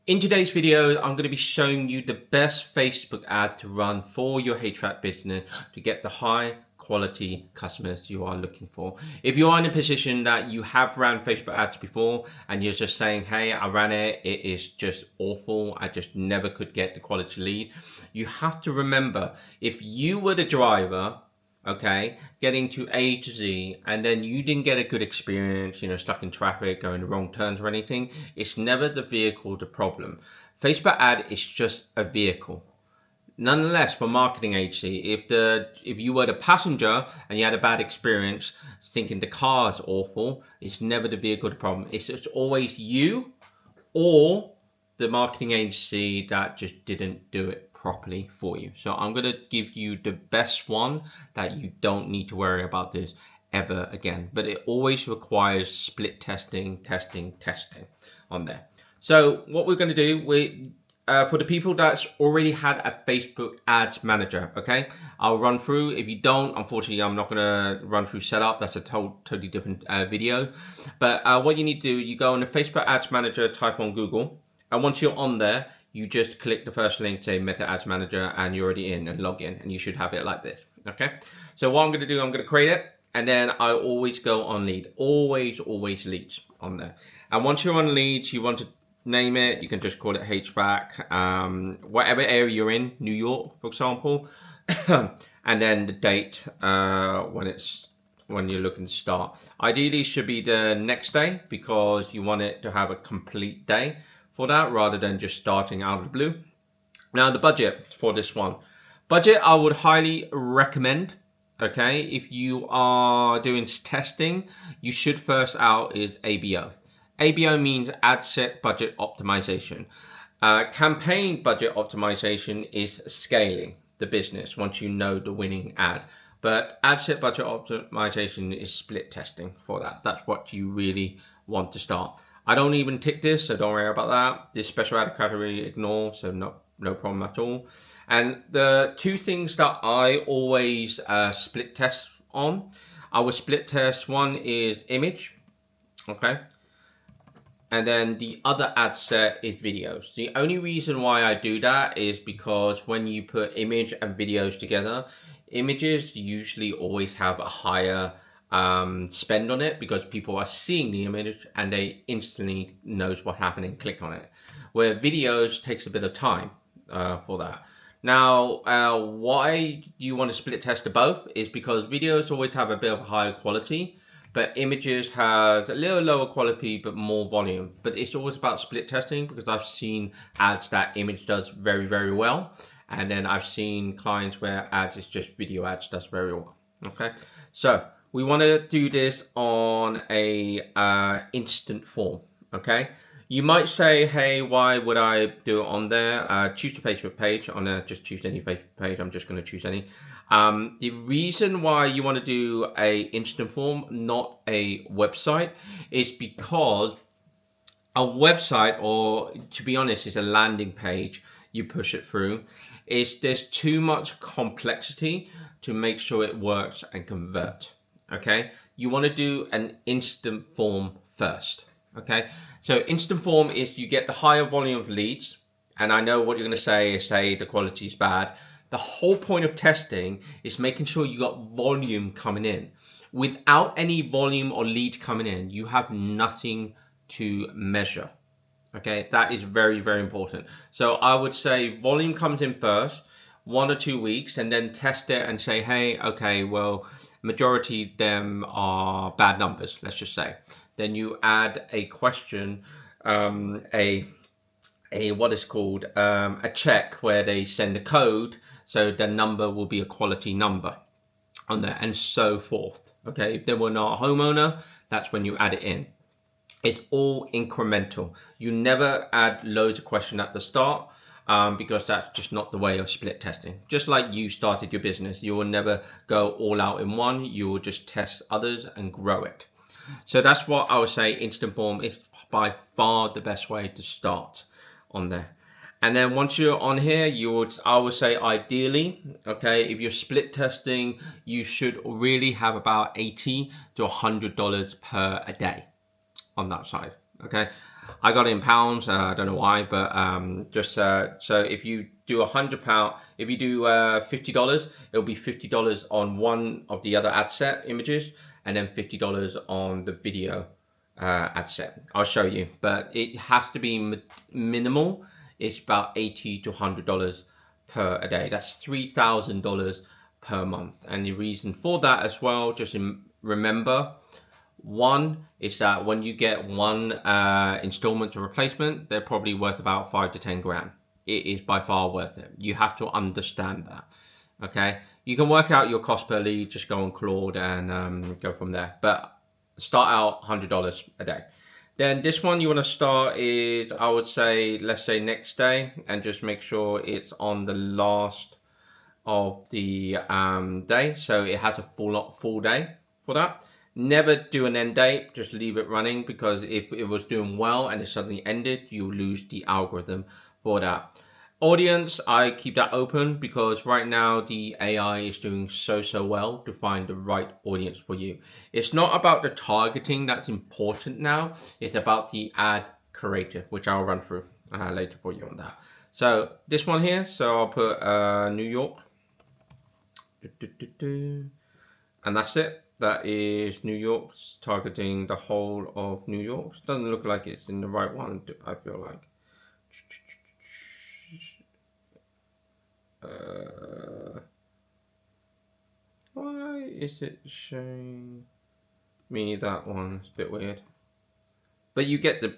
In today's video, I'm going to be showing you the best Facebook ad to run for your HVAC business to get the high quality customers you are looking for. If you are in a position that you have ran Facebook ads before and you're just saying, hey, I ran it, it is just awful, I just never could get the quality lead, you have to remember, if you were the driver, okay, getting to A to Z, and then you didn't get a good experience, stuck in traffic, going the wrong turns or anything, it's never the vehicle the problem. Facebook ad is just a vehicle. Nonetheless, for marketing agency, if you were the passenger and you had a bad experience thinking the car is awful, it's never the vehicle the problem. It's always you or the marketing agency that just didn't do it properly for you. So I'm going to give you the best one that you don't need to worry about this ever again. But it always requires split testing on there. So what we're going to do, for the people that's already had a Facebook ads manager, okay, I'll run through. If you don't, unfortunately, I'm not going to run through setup. That's a totally different video. But what you need to do, you go on the Facebook ads manager, type on Google. And once you're on there, you just click the first link, say Meta Ads Manager, and you're already in and log in, and you should have it like this, okay? So what I'm gonna do, I'm gonna create it, and then I always go on lead, always leads on there. And once you're on leads, you want to name it, you can just call it HVAC, whatever area you're in, New York, for example, and then the date when you're looking to start. Ideally, it should be the next day because you want it to have a complete day for that rather than just starting out of the blue. Now the budget for this one. Budget I would highly recommend, okay, if you are doing testing, you should first out is ABO. ABO means ad set budget optimization. Campaign budget optimization is scaling the business once you know the winning ad. But ad set budget optimization is split testing for that. That's what you really want to start. I don't even tick this, so don't worry about that. This special ad category, ignore, so no problem at all. And the two things that I always split test on, I will split test, one is image, okay? And then the other ad set is videos. The only reason why I do that is because when you put image and videos together, images usually always have a higher spend on it because people are seeing the image and they instantly knows what happened and click on it. Where videos takes a bit of time for that. Now, why you want to split test to both is because videos always have a bit of higher quality, but images has a little lower quality but more volume. But it's always about split testing because I've seen ads that image does very well, and then I've seen clients where ads is just video ads does very well. Okay, so we want to do this on a instant form, okay? You might say, hey, why would I do it on there? Choose the Facebook page. On there, just choose any Facebook page. I'm just going to choose any. The reason why you want to do a instant form, not a website, is because a website, or to be honest, is a landing page. You push it through. There's too much complexity to make sure it works and convert. Okay, you want to do an instant form first. Okay, so instant form is you get the higher volume of leads, and I know what you're going to say is the quality is bad. The whole point of testing is making sure you got volume coming in. Without any volume or leads coming in, you have nothing to measure. Okay, that is very important. So I would say volume comes in first, 1 or 2 weeks, and then test it and say, hey, okay, well, majority of them are bad numbers, let's just say. Then you add a question, what is called a check where they send a code, so the number will be a quality number on there, and so forth. Okay, if they were not a homeowner, that's when you add it in. It's all incremental. You never add loads of questions at the start because that's just not the way of split testing. Just like you started your business, you will never go all out in one. You will just test others and grow it. So that's what I would say instant form is by far the best way to start on there. And then once you're on here, I would say ideally, okay, if you're split testing, you should really have about $80 to $100 per a day on that side, okay? I got it in pounds. I don't know why, but just so if you do £100, if you do $50, it'll be $50 on one of the other ad set images, and then $50 on the video ad set. I'll show you, but it has to be minimal. It's about $80 to $100 per a day. That's $3,000 per month. And the reason for that as well, just remember, one is that when you get one installment to replacement, they're probably worth about 5 to 10 grand. It is by far worth it. You have to understand that. Okay, you can work out your cost per lead. Just go on Claude and go from there. But start out $100 a day. Then this one you want to start is, I would say, let's say next day, and just make sure it's on the last of the day, so it has a full day for that. Never do an end date, just leave it running, because if it was doing well and it suddenly ended, you lose the algorithm for that. Audience, I keep that open because right now the AI is doing so well to find the right audience for you. It's not about the targeting that's important now, it's about the ad creative, which I'll run through later for you on that. So this one here, so I'll put New York, and that's it. That is New York, targeting the whole of New York. Doesn't look like it's in the right one, I feel like. Why is it showing me that one? It's a bit weird, but you get the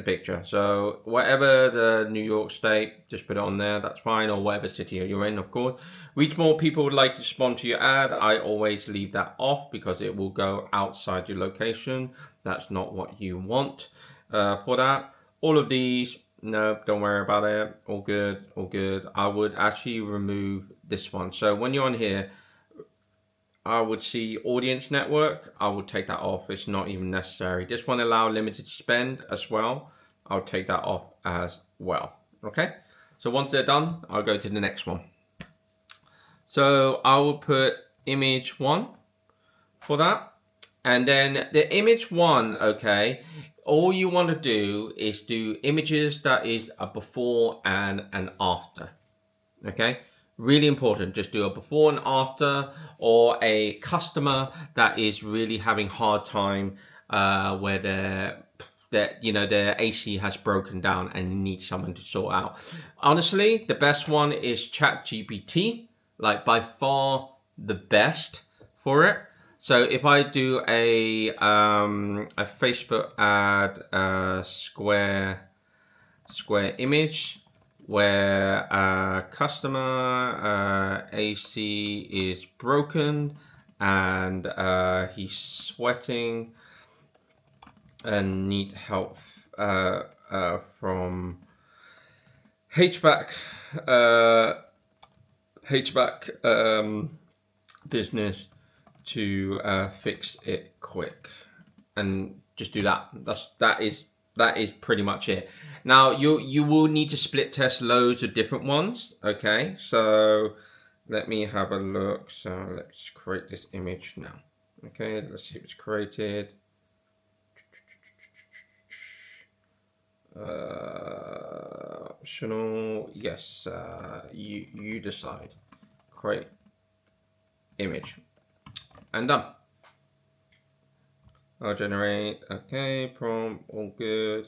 picture. So whatever the New York state, just put it on there, that's fine, or whatever city you're in, of course. Reach more people would like to respond to your ad. I always leave that off because it will go outside your location. That's not what you want for that. All of these, no, don't worry about it. All good, all good. I would actually remove this one. So when you're on here, I would see audience network. I would take that off. It's not even necessary. This one allow limited spend as well. I'll take that off as well. Okay. So once they're done, I'll go to the next one. So I will put image 1 for that. And then the image 1, okay, all you want to do is do images that is a before and an after. Okay. Really important, just do a before and after, or a customer that is really having hard time where their AC has broken down and needs someone to sort out. Honestly, the best one is ChatGPT, like by far the best for it. So if I do a Facebook ad, square image, where customer AC is broken and he's sweating and need help from HVAC business to fix it quick, and just do that. That is pretty much it. Now you will need to split test loads of different ones. Okay, so let me have a look. So let's create this image now. Okay, let's see if it's created. Optional, yes. You decide. Create image, and done. I'll generate, okay, prompt, all good.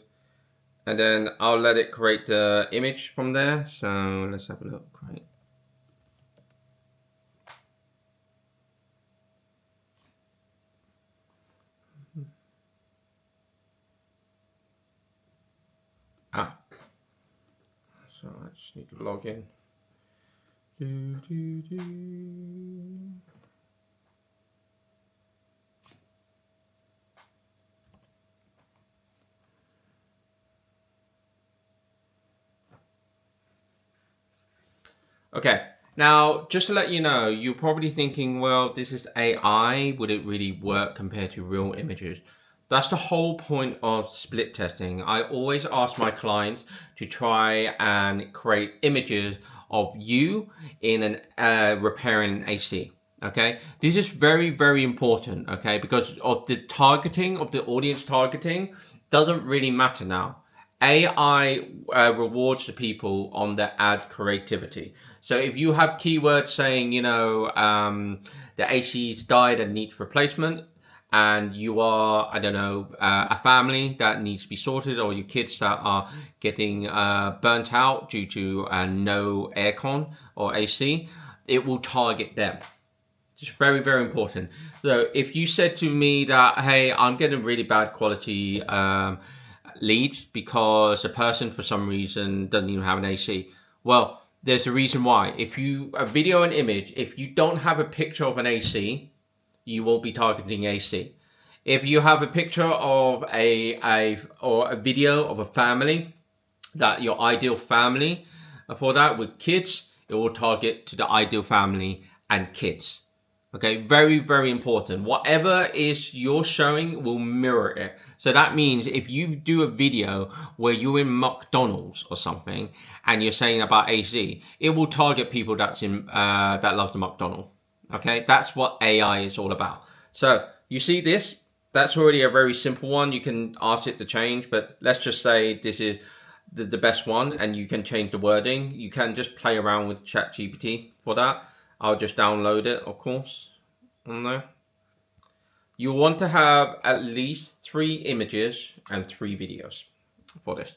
And then I'll let it create the image from there. So let's have a look, create. So I just need to log in. Okay, now just to let you know, you're probably thinking, well, this is AI, would it really work compared to real images? That's the whole point of split testing. I always ask my clients to try and create images of you in an repairing an AC. Okay, this is very important. Okay, because of the targeting, of the audience targeting, doesn't really matter now. AI rewards the people on their ad creativity. So if you have keywords saying, the AC's died and needs replacement, and you are, I don't know, a family that needs to be sorted, or your kids that are getting burnt out due to no aircon or AC, it will target them. It's very, very important. So if you said to me that, hey, I'm getting really bad quality leads because the person for some reason doesn't even have an AC. Well, there's a reason why. If you, a video and image, if you don't have a picture of an AC, you won't be targeting AC. If you have a picture of or a video of a family, that your ideal family, for that with kids, it will target to the ideal family and kids. Okay, very, very important. Whatever is you're showing will mirror it. So that means if you do a video where you're in McDonald's or something and you're saying about AC, it will target people that's in that love the McDonald's. Okay, that's what AI is all about. So you see this, that's already a very simple one. You can ask it to change, but let's just say this is the best one, and you can change the wording. You can just play around with ChatGPT for that. I'll just download it, of course, on there. You want to have at least 3 images and 3 videos for this.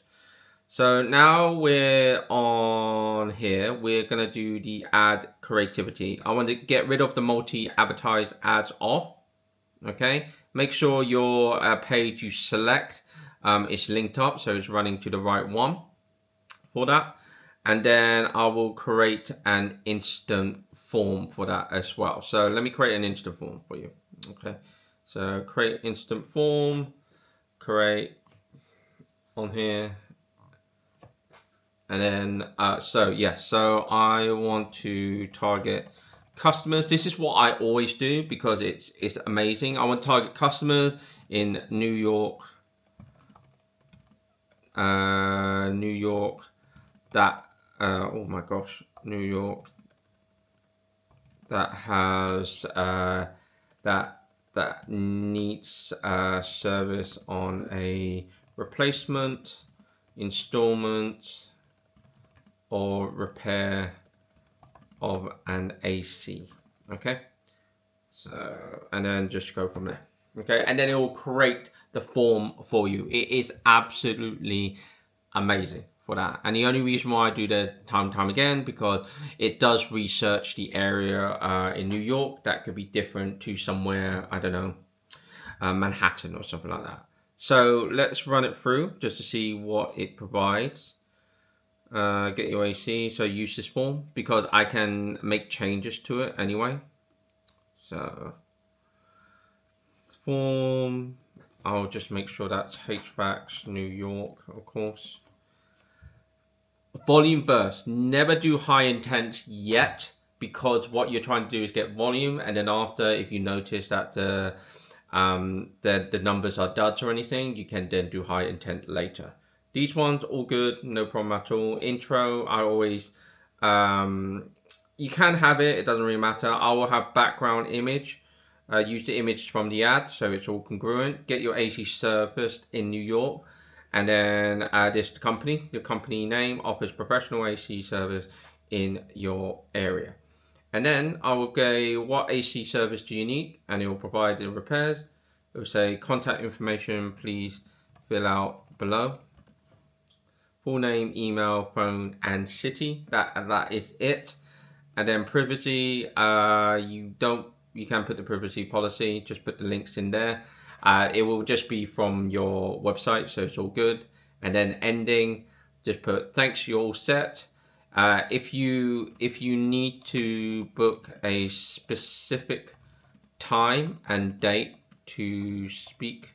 So now we're on here, we're going to do the ad creativity. I want to get rid of the multi-advertised ads off. Okay, make sure your page you select is linked up, so it's running to the right one for that. And then I will create an instant form for that as well. So let me create an instant form for you. Okay, so create instant form, create on here. And then, so I want to target customers. This is what I always do because it's amazing. I want to target customers in New York, that, oh my gosh, New York, that has, that needs service on a replacement, installment, or repair of an AC. Okay, so and then just go from there. Okay, and then it will create the form for you. It is absolutely amazing for that, and the only reason why I do that time and time again, because it does research the area in New York that could be different to somewhere, I don't know, Manhattan or something like that. So let's run it through just to see what it provides. Get your AC, so use this form because I can make changes to it anyway. So form, I'll just make sure that's HVAC New York, of course. Volume burst, never do high intent yet, because what you're trying to do is get volume, and then after, if you notice that the numbers are duds or anything, you can then do high intent later. These ones all good, no problem at all. Intro, I always you can have it, it doesn't really matter. I will have background image, use the image from the ad so it's all congruent. Get your AC serviced in New York, and then this company, your company name offers professional AC service in your area. And then I will go, what AC service do you need? And it will provide the repairs. It will say contact information, please fill out below. Full name, email, phone, and city. That is it. And then privacy, you can put the privacy policy, just put the links in there. It will just be from your website, so it's all good. And then ending, just put thanks, you're all set. If you need to book a specific time and date to speak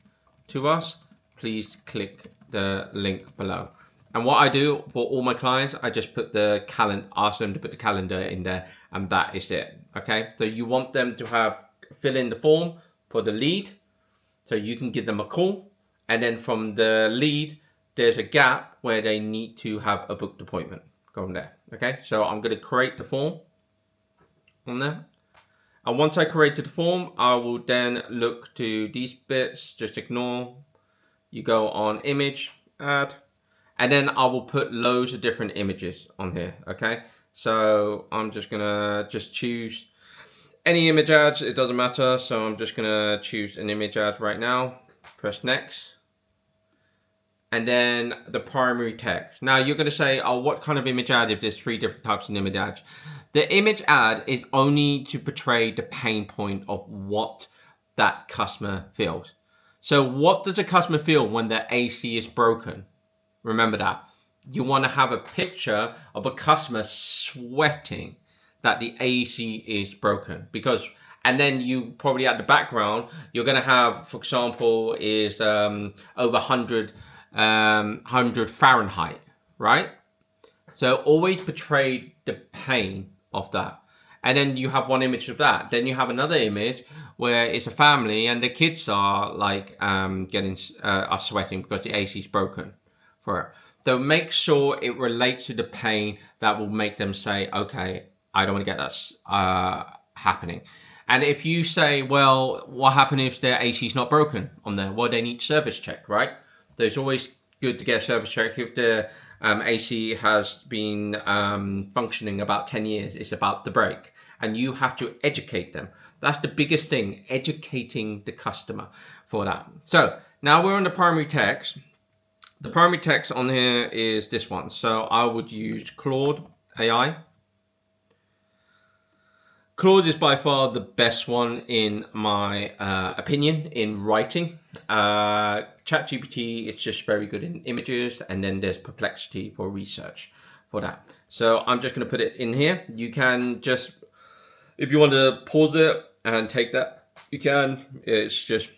to us, please click the link below. And what I do for all my clients, I just put the calendar, ask them to put the calendar in there, and that is it. Okay, so you want them to fill in the form for the lead, so you can give them a call, and then from the lead, there's a gap where they need to have a booked appointment. Go on there. Okay, so I'm going to create the form on there. And once I created the form, I will then look to these bits, just ignore you go on image, add, and then I will put loads of different images on here, okay? So I'm just gonna choose any image ads, it doesn't matter. So I'm just gonna choose an image ad right now, press next. And then the primary text. Now you're gonna say, oh, what kind of image ad if there's 3 different types of image ads? The image ad is only to portray the pain point of what that customer feels. So what does a customer feel when their AC is broken? Remember that. You want to have a picture of a customer sweating that the AC is broken, because, and then you probably at the background, you're going to have, for example, is over 100 Fahrenheit, right? So always portray the pain of that. And then you have one image of that. Then you have another image where it's a family and the kids are like are sweating because the AC is broken for it. So make sure it relates to the pain that will make them say, okay, I don't want to get that happening. And if you say, well, what happens if their AC is not broken on there? Well, they need service check, right? So it's always good to get a service check. If the AC has been functioning about 10 years, it's about the break. And you have to educate them. That's the biggest thing, educating the customer for that. So now we're on the primary text. The primary text on here is this one. So I would use Claude AI. Claude is by far the best one in my opinion in writing. ChatGPT is just very good in images, and then there's Perplexity for research for that. So I'm just going to put it in here. You can just, if you want to pause it and take that, you can. It's just,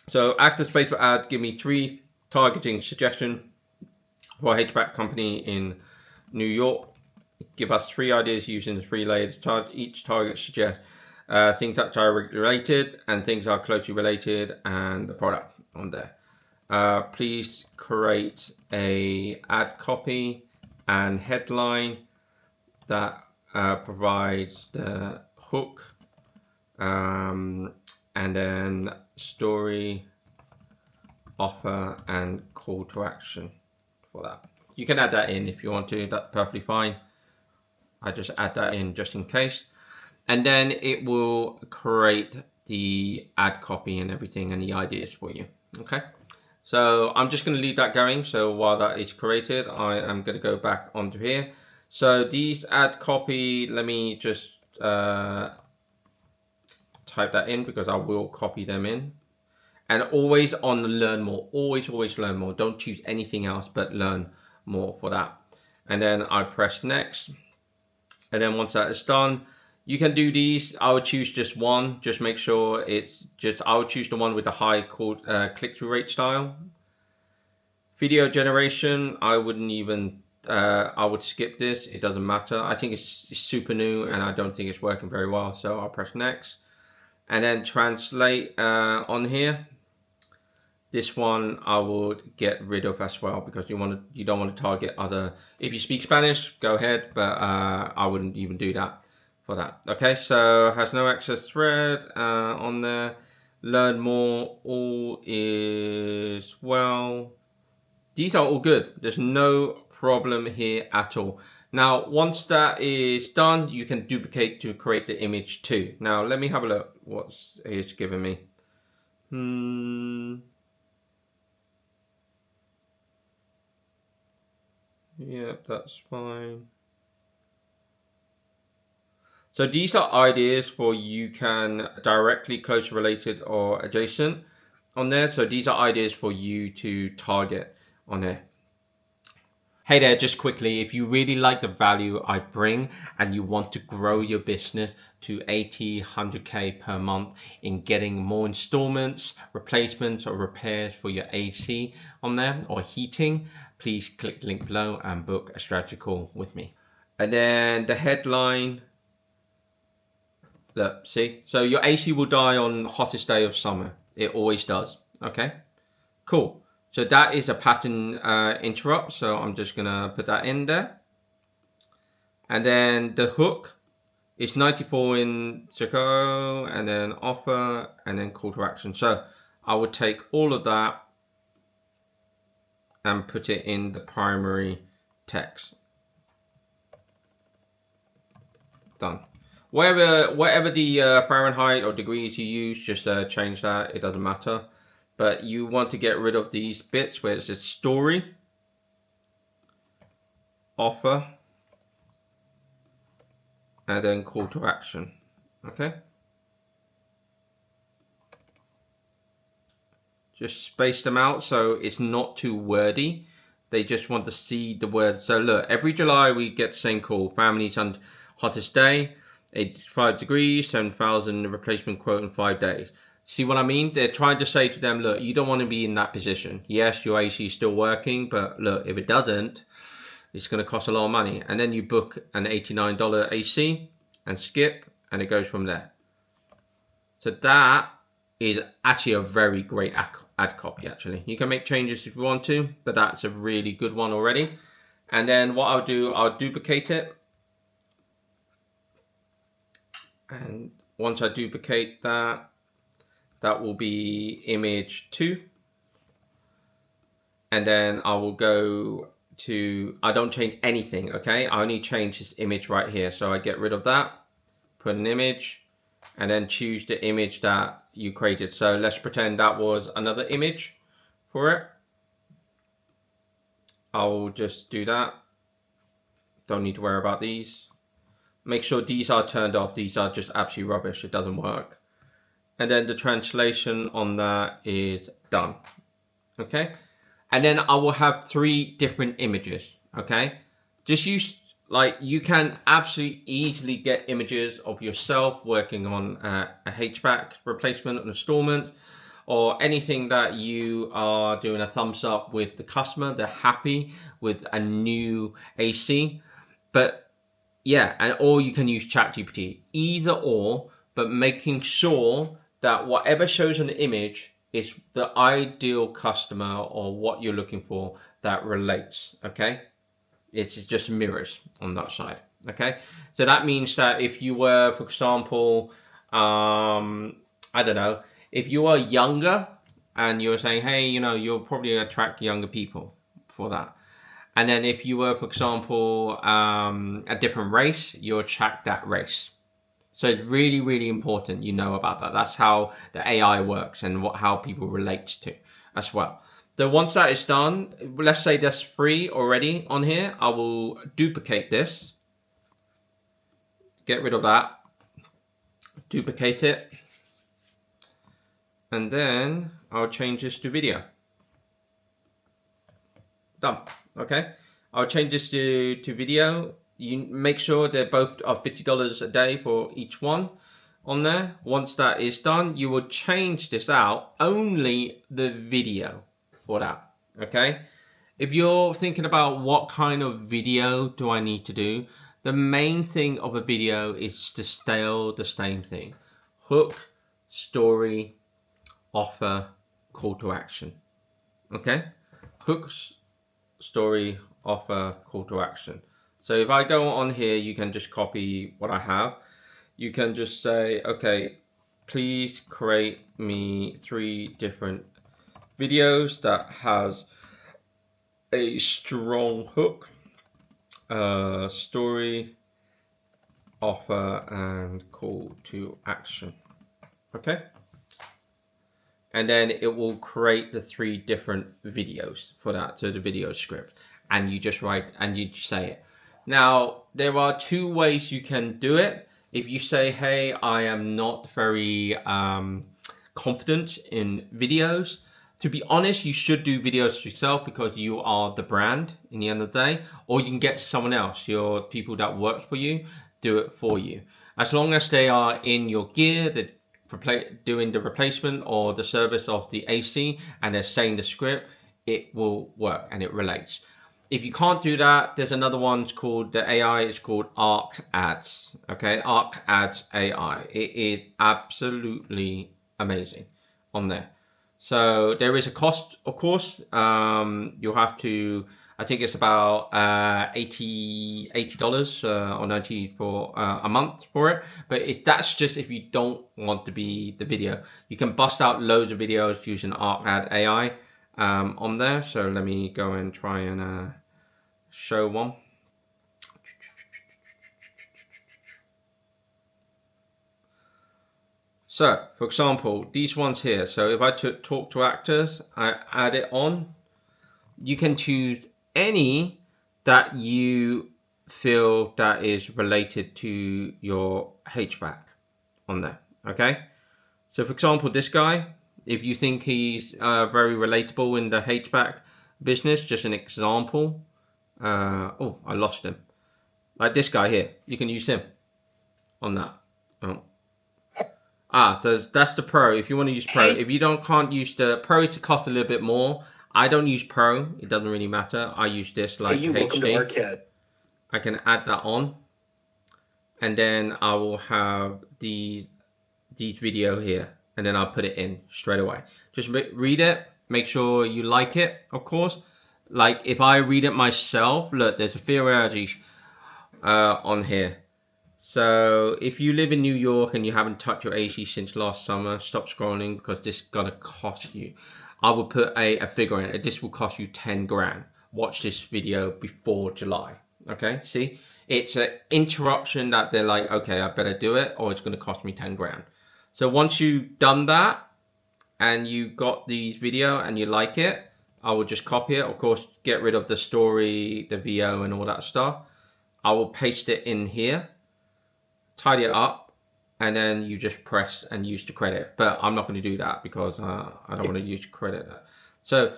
so active Facebook ad, give me 3 targeting suggestion for a HVAC company in New York. Give us 3 ideas using the 3 layers. Each target suggests things that are related and things are closely related, and the product on there. Please create a ad copy and headline that provides the hook, and then story, offer, and call to action for that. You can add that in if you want to, that's perfectly fine. I just add that in just in case. And then it will create the ad copy and everything and the ideas for you. Okay. So I'm just going to leave that going. So while that is created, I am going to go back onto here. So these ad copy, let me just type that in because I will copy them in. And always on learn more, always learn more. Don't choose anything else but learn more for that. And then I press next. And then once that is done, you can do these. I would choose just one. Just make sure it's just, I would choose the one with the high click-through rate style. Video generation, I wouldn't even, I would skip this. It doesn't matter. I think it's super new and I don't think it's working very well. So I'll press next. And then translate on here. This one I would get rid of as well because you don't want to target other. If you speak Spanish, go ahead, but I wouldn't even do that for that. Okay, so has no access thread on there. Learn more, all is well. These are all good. There's no problem here at all. Now, once that is done, you can duplicate to create the image too. Now, let me have a look what it's giving me. Yep, that's fine. So these are ideas for you can directly close related or adjacent on there. So these are ideas for you to target on there. Hey there, just quickly, if you really like the value I bring and you want to grow your business to 80, 100K per month in getting more installments, replacements or repairs for your AC on there or heating, please click the link below and book a strategy call with me. And then the headline, look, see? So your AC will die on the hottest day of summer. It always does, okay? Cool. So that is a pattern interrupt. So I'm just gonna put that in there. And then the hook is 94 in Chicago, and then offer, and then call to action. So I would take all of that and put it in the primary text. Done. Whatever the Fahrenheit or degrees you use, just change that. It doesn't matter. But you want to get rid of these bits where it says story, offer, and then call to action. Okay. Just space them out so it's not too wordy. They just want to see the word. So look, every July we get the same call. Families on hottest day, 85 degrees, 7,000 replacement quote in 5 days. See what I mean? They're trying to say to them, look, you don't want to be in that position. Yes, your AC is still working, but look, if it doesn't, it's going to cost a lot of money. And then you book an $89 AC and skip, and it goes from there. So that is actually a very great ad copy, actually. You can make changes if you want to, but that's a really good one already. And then what I'll do, I'll duplicate it. And once I duplicate that, that will be image 2. And then I will go to, I don't change anything, okay? I only change this image right here. So I get rid of that, put an image, and then choose the image that you created. So let's pretend that was another image for it. I'll just do that. Don't need to worry about these. Make sure these are turned off. These are just absolute rubbish. It doesn't work. And then the translation on that is done. Okay. And then I will have 3 different images. Okay. Just use, like, you can absolutely easily get images of yourself working on a HVAC replacement or installment, or anything that you are doing a thumbs up with the customer. They're happy with a new AC. But yeah, and or you can use ChatGPT, either or, but making sure that whatever shows on the image is the ideal customer or what you're looking for that relates, okay? It's just mirrors on that side, okay? So that means that if you were, for example, I don't know, if you are younger and you're saying, hey, you know, you'll probably attract younger people for that. And then if you were, for example, a different race, you'll attract that race. So it's really, really important you know about that. That's how the AI works and how people relate to as well. So once that is done, let's say there's 3 already on here. I will duplicate this. Get rid of that. Duplicate it. And then I'll change this to video. Done. Okay. I'll change this to video. You make sure they're both are $50 a day for each one on there. Once that is done, you will change this out, only the video for that. Okay. If you're thinking about what kind of video do I need to do, the main thing of a video is to stay the same thing. Hook, story, offer, call to action. Okay. Hook, story, offer, call to action. So if I go on here, you can just copy what I have. You can just say, okay, please create me 3 different videos that has a strong hook, story, offer, and call to action. Okay. And then it will create the 3 different videos for that, so the video script. And you just write and you say it. Now, there are 2 ways you can do it. If you say, hey, I am not very confident in videos, to be honest, you should do videos yourself because you are the brand in the end of the day. Or you can get someone else, your people that work for you, do it for you. As long as they are in your gear, they're doing the replacement or the service of the AC, and they're saying the script, it will work and it relates. If you can't do that, there's another one called the AI. It's called Arc Ads. Okay, Arc Ads AI. It is absolutely amazing on there. So there is a cost, of course. You'll have to. I think it's about $80 or $90 for a month for it. But that's just if you don't want to be the video. You can bust out loads of videos using Arc Ad AI. on there. So let me go and try and show one. So, for example, these ones here. So if I talk to actors, I add it on. You can choose any that you feel that is related to your HVAC on there. Okay. So for example, this guy, if you think he's very relatable in the HVAC business, just an example. Oh, I lost him. Like this guy here, you can use him on that. Oh. So that's the Pro. If you want to use Pro, if you can't use the Pro, it's cost a little bit more. I don't use Pro. It doesn't really matter. I use this like HD. Welcome to ARCAD. I can add that on, and then I will have these video here, and then I'll put it in straight away. Just read it. Make sure you like it, of course. Like if I read it myself, look, there's a theory on here. So if you live in New York and you haven't touched your AC since last summer, stop scrolling because this is gonna cost you. I will put a figure in it. This will cost you 10 grand. Watch this video before July. Okay, see? It's an interruption that they're like, okay, I better do it or it's gonna cost me 10 grand. So once you've done that and you got these video and you like it, I will just copy it. Of course, get rid of the story, the VO and all that stuff. I will paste it in here, tidy it up, and then you just press and use the credit. But I'm not going to do that because I don't want to use credit. So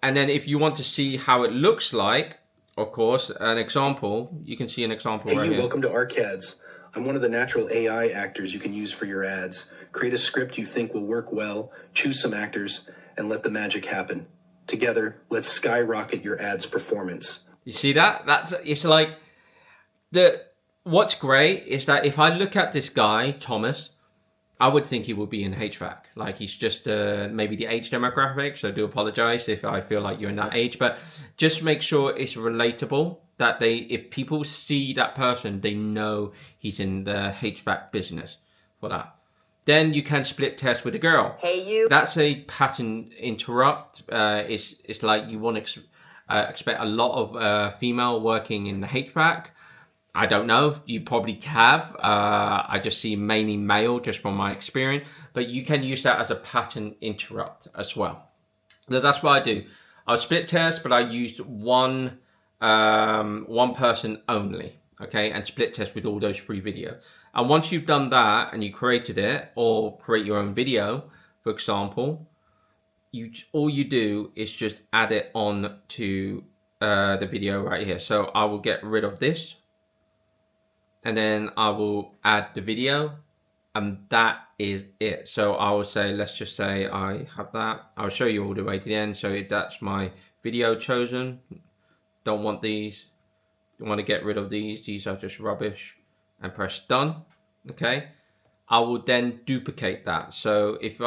and then if you want to see how it looks like, of course, an example, you can see an example right here. Welcome to ARCADs. I'm one of the natural AI actors you can use for your ads. Create a script you think will work well, choose some actors, and let the magic happen. Together, let's skyrocket your ads performance. You see that? It's like what's great is that if I look at this guy, Thomas, I would think he would be in HVAC. Like he's just maybe the age demographic, so I do apologize if I feel like you're in that age, but just make sure it's relatable, that if people see that person, they know he's in the HVAC business for that. Then you can split test with a girl. Hey, you. That's a pattern interrupt. It's like you want to expect a lot of female working in the HVAC. I don't know. You probably have. I just see mainly male just from my experience. But you can use that as a pattern interrupt as well. So that's what I do. I'll split test, but I used one person only. Okay, and split test with all those 3 videos. And once you've done that and you created it, or create your own video, for example, all you do is just add it on to the video right here. So I will get rid of this, and then I will add the video, and that is it. So I will say, let's just say I have that. I'll show you all the way to the end. So that's my video chosen. Don't want these. You want to get rid of these. These are just rubbish. And press done. Okay. I will then duplicate that. So if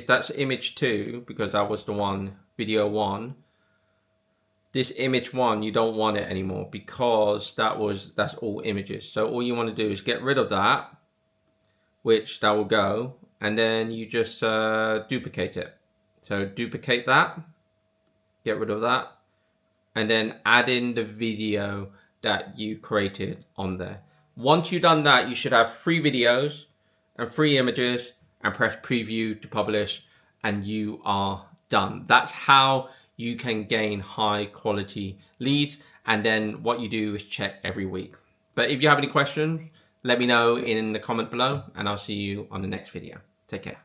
that's image 2, because that was the one, video 1, this image 1, you don't want it anymore because that's all images. So all you want to do is get rid of that, which that will go, and then you just duplicate it. So duplicate that, get rid of that, and then add in the video that you created on there. Once you've done that, you should have 3 videos and 3 images, and press preview to publish, and you are done. That's how you can gain high quality leads, and then what you do is check every week. But if you have any questions, let me know in the comment below, and I'll see you on the next video. Take care.